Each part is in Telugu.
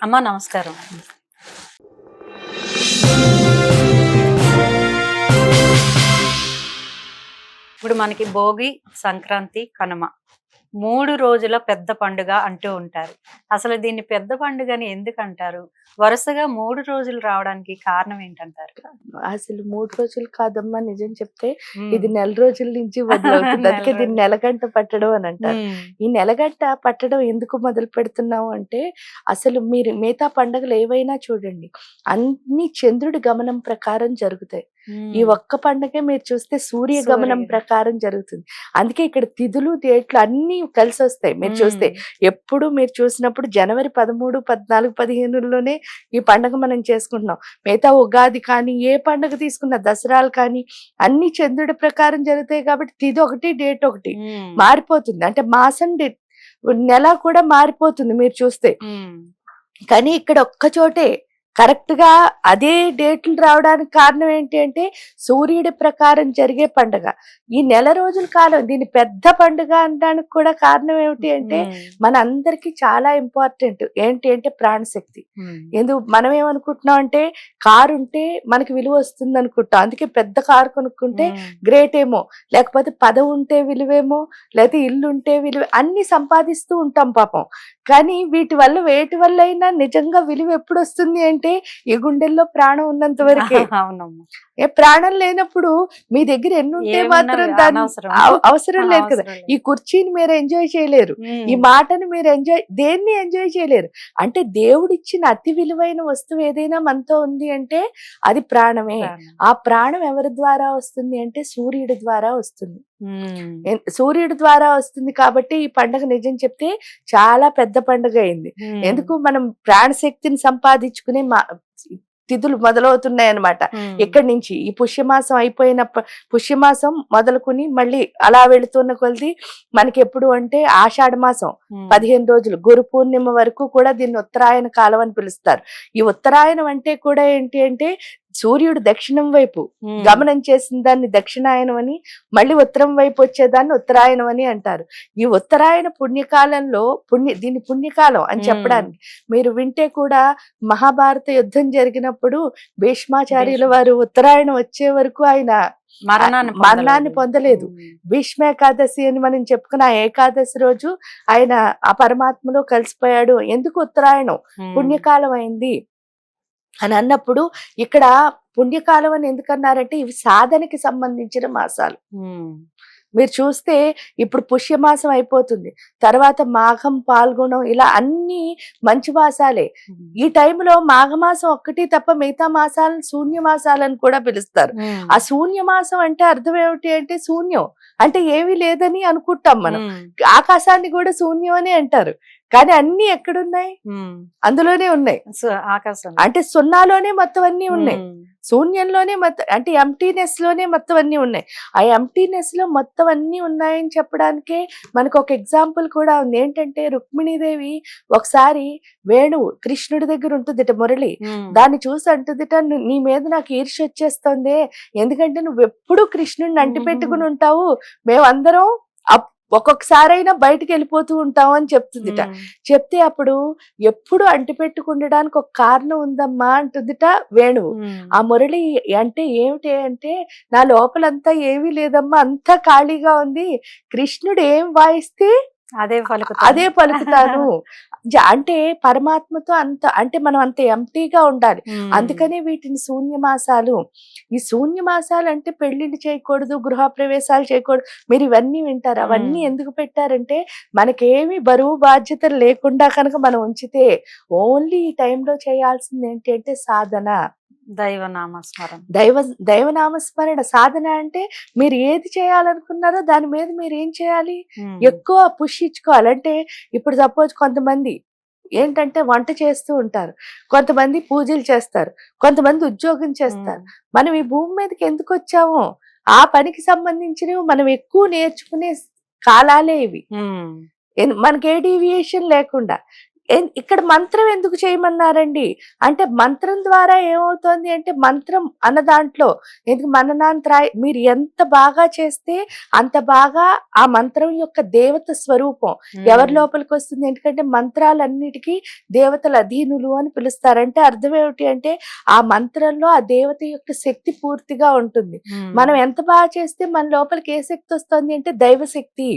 అమ్మా నమస్కారం. ఇప్పుడు మనకి భోగి, సంక్రాంతి, కనుమ 3 రోజుల పెద్ద పండుగ అంటూ ఉంటారు. అసలు దీన్ని పెద్ద పండుగని ఎందుకంటారు? వరుసగా 3 రోజులు రావడానికి కారణం ఏంటంటారు? అసలు 3 రోజులు కాదమ్మా, నిజం చెప్తే హ్మ్. ఇది నెల రోజుల నుంచి మొదలవుతుంది. అందుకే నెల దీన్ని రోజులు. నెలగంట పట్టడం అని అంటారు. హ్మ్. ఈ నెలగంట పట్టడం ఎందుకు మొదలు పెడుతున్నాము అంటే, అసలు మీరు మిగతా పండుగలు ఏవైనా చూడండి, అన్ని చంద్రుడి గమనం ప్రకారం జరుగుతాయి. ఈ హ్మ్. ఒక్క పండగే మీరు చూస్తే సూర్య గమనం ప్రకారం జరుగుతుంది. అందుకే ఇక్కడ తిథులు, డేట్లు అన్నీ కలిసొస్తాయి. మీరు చూస్తే ఎప్పుడు మీరు చూసినప్పుడు జనవరి 13, 14, 15లోనే ఈ పండగ మనం చేసుకుంటున్నాం. మిగతా ఉగాది కానీ, ఏ పండగ తీసుకున్నా, దసరాలు కానీ అన్ని చంద్రుడి ప్రకారం జరుగుతాయి కాబట్టి తిథి ఒకటి, డేట్ ఒకటి మారిపోతుంది. అంటే మాసం నెల కూడా మారిపోతుంది మీరు చూస్తే. కానీ ఇక్కడ ఒక్క చోటే కరెక్ట్ గా అదే డేట్లు రావడానికి కారణం ఏంటి అంటే, సూర్యుడి ప్రకారం జరిగే పండుగ. ఈ నెల రోజుల కాలం దీన్ని పెద్ద పండుగ అనడానికి కూడా కారణం ఏమిటి అంటే, మన అందరికి చాలా ఇంపార్టెంట్ ఏంటి అంటే ప్రాణశక్తి. మనం ఏమనుకుంటున్నాం అంటే, కారు ఉంటే మనకి విలువ వస్తుంది అనుకుంటాం. అందుకే పెద్ద కారు కొనుక్కుంటే గ్రేట్ ఏమో, లేకపోతే పదవి ఉంటే విలువేమో, లేకపోతే ఇల్లు ఉంటే విలువ, అన్ని సంపాదిస్తూ ఉంటాం పాపం. కానీ వేటి వల్ల అయినా నిజంగా విలువ ఎప్పుడు వస్తుంది అంటే, ఈ గుండెల్లో ప్రాణం ఉన్నంత వరకే. ప్రాణం లేనప్పుడు మీ దగ్గర ఎన్ని ఉంటే మాత్రం దాని అవసరం లేదు కదా. ఈ కుర్చీని మీరు ఎంజాయ్ చేయలేరు, ఈ మాటను మీరు దేన్ని ఎంజాయ్ చేయలేరు. అంటే దేవుడిచ్చిన అతి విలువైన వస్తువు ఏదైనా మనతో ఉంది అంటే అది ప్రాణమే. ఆ ప్రాణం ఎవరి ద్వారా వస్తుంది అంటే సూర్యుడి ద్వారా వస్తుంది. సూర్యుడి ద్వారా వస్తుంది కాబట్టి ఈ పండుగ నిజం చెప్తే చాలా పెద్ద పండుగ అయింది. ఎందుకు, మనం ప్రాణశక్తిని సంపాదించుకునే తిథులు మొదలవుతున్నాయి అన్నమాట. ఇక్కడి నుంచి ఈ పుష్యమాసం అయిపోయిన పుష్యమాసం మొదలుకుని మళ్ళీ అలా వెళుతున్న కొలది మనకి ఎప్పుడు అంటే ఆషాఢ మాసం 15 రోజులు గురు పూర్ణిమ వరకు కూడా దీన్ని ఉత్తరాయణ కాలం అని పిలుస్తారు. ఈ ఉత్తరాయణం అంటే కూడా ఏంటి అంటే, సూర్యుడు దక్షిణం వైపు గమనం చేసిన దాన్ని దక్షిణాయనం అని, మళ్ళీ ఉత్తరం వైపు వచ్చేదాన్ని ఉత్తరాయణం అని అంటారు. ఈ ఉత్తరాయణ పుణ్యకాలంలో దీన్ని పుణ్యకాలం అని చెప్పడానికి మీరు వింటే కూడా, మహాభారత యుద్ధం జరిగినప్పుడు భీష్మాచార్యుల వారు ఉత్తరాయణం వచ్చే వరకు ఆయన మరణాన్ని పొందలేదు. భీష్మ ఏకాదశి అని మనం చెప్పుకున్న ఆ ఏకాదశి రోజు ఆయన ఆ పరమాత్మలో కలిసిపోయాడు. ఎందుకు ఉత్తరాయణం పుణ్యకాలం అయింది అని అన్నప్పుడు, ఇక్కడ పుణ్యకాలం అని ఎందుకన్నారంటే ఇవి సాధనకి సంబంధించిన మాసాలు. మీరు చూస్తే ఇప్పుడు పుష్యమాసం అయిపోతుంది, తర్వాత మాఘం, పాల్గొనం, ఇలా అన్ని మంచి మాసాలే. ఈ టైంలో మాఘమాసం ఒక్కటి తప్ప మిగతా మాసాలను శూన్యమాసాలని కూడా పిలుస్తారు. ఆ శూన్యమాసం అంటే అర్థం ఏమిటి అంటే, శూన్యం అంటే ఏమీ లేదని అనుకుంటాం మనం. ఆకాశాన్ని కూడా శూన్యం అని అంటారు. కానీ అన్ని ఎక్కడున్నాయి, అందులోనే ఉన్నాయి. ఆకాశం అంటే సున్నాలోనే మొత్తం అన్ని ఉన్నాయి, శూన్యంలోనే మొత్తం, అంటే ఎంటీనెస్ లోనే మొత్తం అన్ని ఉన్నాయి. ఆ ఎంటీనెస్ లో మొత్తం అన్ని ఉన్నాయని చెప్పడానికే మనకు ఒక ఎగ్జాంపుల్ కూడా ఉంది. ఏంటంటే రుక్మిణీదేవి ఒకసారి వేణువు కృష్ణుడి దగ్గర ఉంటుందిట, మురళి. దాన్ని చూసి అంటుందిట, నీ మీద నాకు ఈర్ష్య వచ్చేస్తుంది, ఎందుకంటే నువ్వు ఎప్పుడు కృష్ణుడిని అంటి పెట్టుకుని ఉంటావు, మేమందరం ఒక్కొక్కసారైనా బయటకు వెళ్ళిపోతూ ఉంటాం అని చెప్తుందిట. చెప్తే అప్పుడు ఎప్పుడు అంటి పెట్టుకుండడానికి ఒక కారణం ఉందమ్మా అంటుందిట వేణువు. ఆ మురళి అంటే ఏమిటి అంటే, నా లోపలంతా ఏమీ లేదమ్మా, అంతా ఖాళీగా ఉంది, కృష్ణుడు ఏం వాయిస్తే అదే పలుకుతాను. అంటే పరమాత్మతో అంటే మనం అంత ఎంటీగా ఉండాలి. అందుకనే వీటిని శూన్యమాసాలు. ఈ శూన్యమాసాలు అంటే పెళ్లిళ్ళు చేయకూడదు, గృహ ప్రవేశాలు చేయకూడదు, మీరు ఇవన్నీ వింటారు. అవన్నీ ఎందుకు పెట్టారంటే, మనకేమి బరువు బాధ్యతలు లేకుండా కనుక మనం ఉంచితే, ఓన్లీ ఈ టైంలో చేయాల్సింది ఏంటి అంటే సాధన, దైవనామస్మరణ. సాధన అంటే మీరు ఏది చేయాలనుకున్నారో దాని మీద మీరు ఏం చేయాలి, ఎక్కువ పుష్ ఇచ్చుకోవాలి. అంటే ఇప్పుడు సపోజ్ కొంతమంది ఏంటంటే వంట చేస్తూ ఉంటారు, కొంతమంది పూజలు చేస్తారు, కొంతమంది ఉద్యోగం చేస్తారు. మనం ఈ భూమి మీదకి ఎందుకు వచ్చామో ఆ పనికి సంబంధించినవి మనం ఎక్కువ నేర్చుకునే కాలాలే ఇవి. మనకి ఏ డీవియేషన్ లేకుండా ఇక్కడ మంత్రం ఎందుకు చేయమన్నారండి అంటే మంత్రం ద్వారా ఏమవుతోంది అంటే మంత్రం అన్న దాంట్లో ఎందుకు మననాంతరాయ మీరు ఎంత బాగా చేస్తే అంత బాగా ఆ మంత్రం యొక్క దేవత స్వరూపం ఎవరి లోపలికి వస్తుంది. ఎందుకంటే మంత్రాలన్నిటికీ దేవతల అధీనులు అని పిలుస్తారంటే అర్థం ఏమిటి అంటే ఆ మంత్రంలో ఆ దేవత యొక్క శక్తి పూర్తిగా ఉంటుంది. మనం ఎంత బాగా చేస్తే మన లోపలికి ఏ శక్తి వస్తుంది అంటే దైవశక్తి.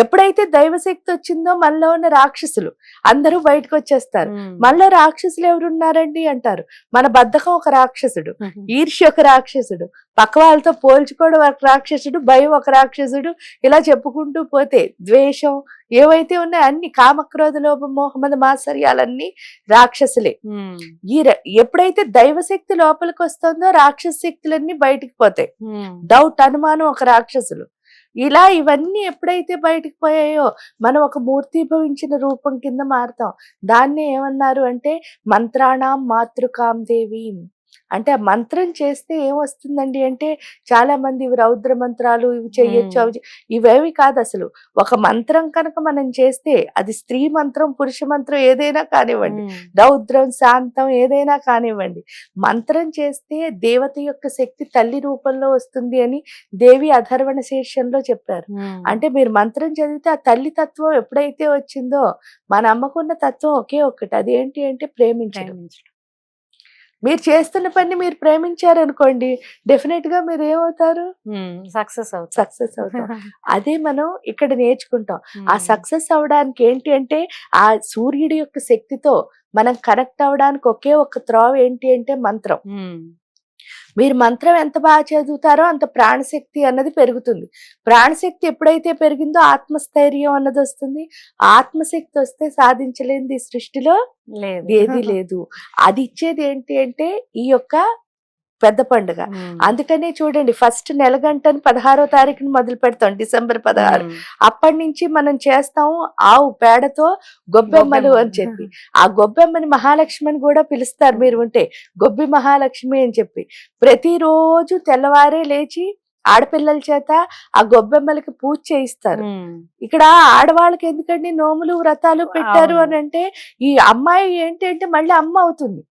ఎప్పుడైతే దైవశక్తి వచ్చిందో మనలో ఉన్న రాక్షసులు అందరూ బయటకు వచ్చేస్తారు. మనలో రాక్షసులు ఎవరున్నారండి అంటారు. మన బద్ధకం ఒక రాక్షసుడు, ఈర్ష్య ఒక రాక్షసుడు, పక్క వాళ్ళతో పోల్చుకోవడం ఒక రాక్షసుడు, భయం ఒక రాక్షసుడు, ఇలా చెప్పుకుంటూ పోతే ద్వేషం ఏవైతే ఉన్నాయో అన్ని కామక్రోధ లోభ మోహమద మాత్సర్యాలన్నీ రాక్షసులే. ఎప్పుడైతే దైవశక్తి లోపలికి వస్తుందో రాక్షస శక్తులన్నీ బయటికి పోతాయి. డౌట్ అనుమానం ఒక రాక్షసులు. ఇలా ఇవన్నీ ఎప్పుడైతే బయటికి పోయాయో మనం ఒక మూర్తిభవించిన రూపం కింద మారుతాం. దాన్ని ఏమన్నారు అంటే మంత్రాణం మాతృకాం దేవి అంటే ఆ మంత్రం చేస్తే ఏమొస్తుందండి అంటే చాలా మంది ఇవి రౌద్ర మంత్రాలు ఇవి చెయ్యొచ్చు అవి ఇవేవి కాదు. అసలు ఒక మంత్రం కనుక మనం చేస్తే అది స్త్రీ మంత్రం పురుష మంత్రం ఏదైనా కానివ్వండి, రౌద్రం శాంతం ఏదైనా కానివ్వండి, మంత్రం చేస్తే దేవత యొక్క శక్తి తల్లి రూపంలో వస్తుంది అని దేవి అధర్వణ శీర్షంలో చెప్పారు. అంటే మీరు మంత్రం చదివితే ఆ తల్లి తత్వం ఎప్పుడైతే వచ్చిందో మన అమ్మకున్న తత్వం ఒకే ఒక్కటి, అదేంటి అంటే ప్రేమించడం. మీరు చేస్తున్న పని మీరు ప్రేమించారనుకోండి డెఫినెట్ గా మీరు ఏమవుతారు, సక్సెస్ అవుతాం. అదే మనం ఇక్కడ నేర్చుకుంటాం. ఆ సక్సెస్ అవడానికి ఏంటి అంటే ఆ సూర్యుడి యొక్క శక్తితో మనం కనెక్ట్ అవడానికి ఒకే ఒక త్రోవ ఏంటి అంటే మంత్రం. మీరు మంత్రం ఎంత బాగా చదువుతారో అంత ప్రాణశక్తి అన్నది పెరుగుతుంది. ప్రాణశక్తి ఎప్పుడైతే పెరిగిందో ఆత్మస్థైర్యం అన్నది వస్తుంది. ఆత్మశక్తి వస్తే సాధించలేనిది సృష్టిలో ఏది లేదు. అది ఇచ్చేది ఏంటి అంటే ఈ యొక్క పెద్ద పండుగ. అందుకనే చూడండి ఫస్ట్ నెలగంటని 16వ తారీఖుని మొదలు పెడతాం, డిసెంబర్ 16. అప్పటి నుంచి మనం చేస్తాము ఆవు పేడతో గొబ్బెమ్మలు అని చెప్పి. ఆ గొబ్బెమ్మని మహాలక్ష్మి అని కూడా పిలుస్తారు మీరు ఉంటే, గొబ్బి మహాలక్ష్మి అని చెప్పి. ప్రతిరోజు తెల్లవారే లేచి ఆడపిల్లల చేత ఆ గొబ్బెమ్మలకి పూజ చేయిస్తారు. ఇక్కడ ఆడవాళ్ళకి ఎందుకండి నోములు వ్రతాలు పెట్టారు అని అంటే ఈ అమ్మాయి ఏంటి అంటే మళ్ళీ అమ్మ అవుతుంది.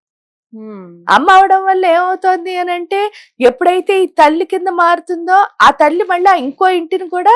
అమ్మ అవడం వల్ల ఏమవుతుంది అని అంటే ఎప్పుడైతే ఈ తల్లి కింద మారుతుందో ఆ తల్లి మళ్ళీ ఇంకో ఇంటిని కూడా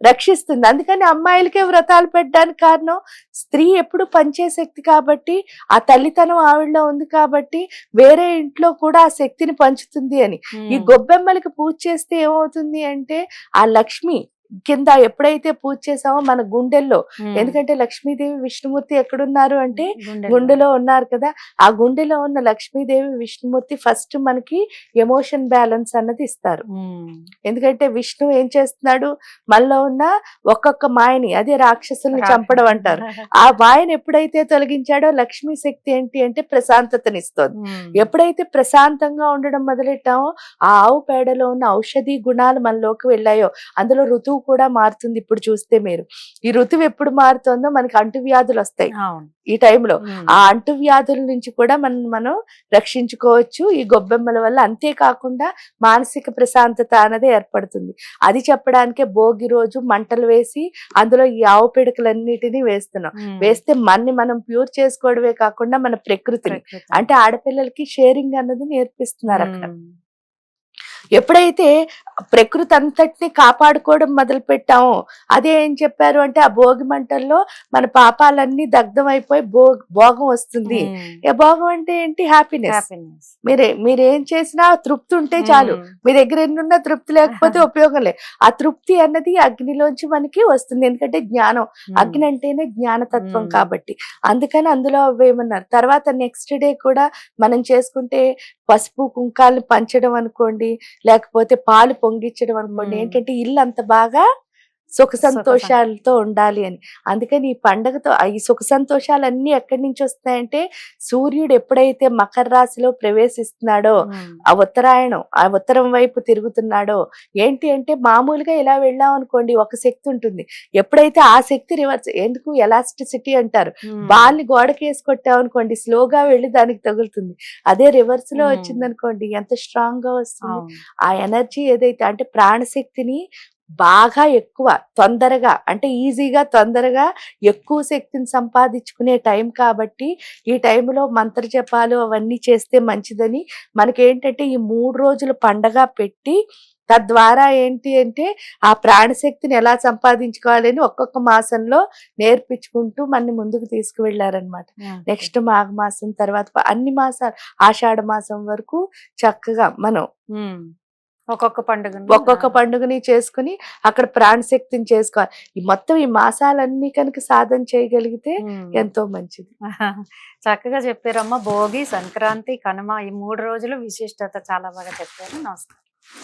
రక్షిస్తుంది. అందుకని అమ్మాయిలకే వ్రతాలు పెట్టడానికి కారణం స్త్రీ ఎప్పుడు పంచే శక్తి కాబట్టి, ఆ తల్లితనం ఆవిడలో ఉంది కాబట్టి వేరే ఇంట్లో కూడా ఆ శక్తిని పంచుతుంది అని. ఈ గొబ్బెమ్మలకి పూజ చేస్తే ఏమవుతుంది అంటే ఆ లక్ష్మి కింద ఎప్పుడైతే పూజ చేసామో మన గుండెల్లో, ఎందుకంటే లక్ష్మీదేవి విష్ణుమూర్తి ఎక్కడున్నారు అంటే గుండెలో ఉన్నారు కదా, ఆ గుండెలో ఉన్న లక్ష్మీదేవి విష్ణుమూర్తి ఫస్ట్ మనకి ఎమోషన్ బ్యాలెన్స్ అన్నది ఇస్తారు. ఎందుకంటే విష్ణు ఏం చేస్తున్నాడు మనలో ఉన్న ఒక్కొక్క మాయని, అదే రాక్షసుల్ని చంపడం అంటారు, ఆ మాయని ఎప్పుడైతే తొలగించాడో లక్ష్మీ శక్తి ఏంటి అంటే ప్రశాంతతనిస్తుంది. ఎప్పుడైతే ప్రశాంతంగా ఉండడం మొదలెట్టామో ఆ ఆవు పేడలో ఉన్న ఔషధి గుణాలు మనలోకి వెళ్ళాయో అందులో ఋతువు కూడా మారుతుంది. ఇప్పుడు చూస్తే మీరు ఈ ఋతువు ఎప్పుడు మారుతుందో మనకి అంటువ్యాధులు వస్తాయి. ఈ టైంలో ఆ అంటువ్యాధుల నుంచి కూడా మనం రక్షించుకోవచ్చు ఈ గొబ్బెమ్మల వల్ల. అంతేకాకుండా మానసిక ప్రశాంతత అనేది ఏర్పడుతుంది. అది చెప్పడానికే భోగి రోజు మంటలు వేసి అందులో ఈ ఆవు పిడకలన్నిటినీ వేస్తున్నాం. వేస్తే మనని మనం ప్యూర్ చేసుకోవడమే కాకుండా మన ప్రకృతిని, అంటే ఆడపిల్లలకి షేరింగ్ అన్నది నేర్పిస్తున్నారు అక్కడ. ఎప్పుడైతే ప్రకృతి అంతటిని కాపాడుకోవడం మొదలు పెట్టామో అదే ఏం చెప్పారు అంటే ఆ భోగి మంటల్లో మన పాపాలన్నీ దగ్ధం అయిపోయి భోగం వస్తుంది. భోగం అంటే ఏంటి? హ్యాపీనెస్. మీరేం చేసినా తృప్తి ఉంటే చాలు. మీ దగ్గర ఎన్నున్నా తృప్తి లేకపోతే ఉపయోగం లేదు. ఆ తృప్తి అన్నది అగ్నిలోంచి మనకి వస్తుంది. ఎందుకంటే జ్ఞానం, అగ్ని అంటేనే జ్ఞానతత్వం కాబట్టి. అందుకని అందులో అవేమన్నారు. తర్వాత నెక్స్ట్ డే కూడా మనం చేసుకుంటే పసుపు కుంకాలు పంచడం అనుకోండి, లేకపోతే పాలు పొంగిచ్చడం అనుకోండి, ఏంటంటే ఇల్లు అంత బాగా సుఖ సంతోషాలతో ఉండాలి అని. అందుకని ఈ పండగతో ఈ సుఖ సంతోషాలన్నీ ఎక్కడి నుంచి వస్తాయంటే సూర్యుడు ఎప్పుడైతే మకర రాశిలో ప్రవేశిస్తున్నాడో, ఆ ఉత్తరాయణం ఆ ఉత్తరం వైపు తిరుగుతున్నాడో, ఏంటి అంటే మామూలుగా ఇలా వెళ్ళాం అనుకోండి ఒక శక్తి ఉంటుంది. ఎప్పుడైతే ఆ శక్తి రివర్స్, ఎందుకు ఎలాస్టిసిటీ అంటారు, బాల్ని గోడకి వేసి కొట్టాం అనుకోండి స్లోగా వెళ్ళి దానికి తగులుతుంది. అదే రివర్స్ లో వచ్చింది అనుకోండి ఎంత స్ట్రాంగ్ గా వస్తుంది. ఆ ఎనర్జీ ఏదైతే అంటే ప్రాణశక్తిని బాగా ఎక్కువ తొందరగా అంటే ఈజీగా తొందరగా ఎక్కువ శక్తిని సంపాదించుకునే టైం కాబట్టి ఈ టైంలో మంత్ర జపాలు అవన్నీ చేస్తే మంచిదని మనకేంటంటే ఈ 3 రోజులు పండగ పెట్టి తద్వారా ఏంటి అంటే ఆ ప్రాణశక్తిని ఎలా సంపాదించుకోవాలని ఒక్కొక్క మాసంలో నేర్పించుకుంటూ మనని ముందుకు తీసుకువెళ్ళారనమాట. నెక్స్ట్ మాఘ మాసం తర్వాత అన్ని మాసాలు ఆషాఢ మాసం వరకు చక్కగా మనం ఒక్కొక్క పండుగ ఒక్కొక్క పండుగని చేసుకుని అక్కడ ప్రాణశక్తిని చేసుకోవాలి. ఈ మొత్తం ఈ మాసాలన్నీ కనుక సాధన చేయగలిగితే ఎంతో మంచిది. చక్కగా చెప్పారమ్మా. భోగి, సంక్రాంతి, కనుమ ఈ 3 రోజులు విశిష్టత చాలా బాగా చెప్పారు. నమస్కారం.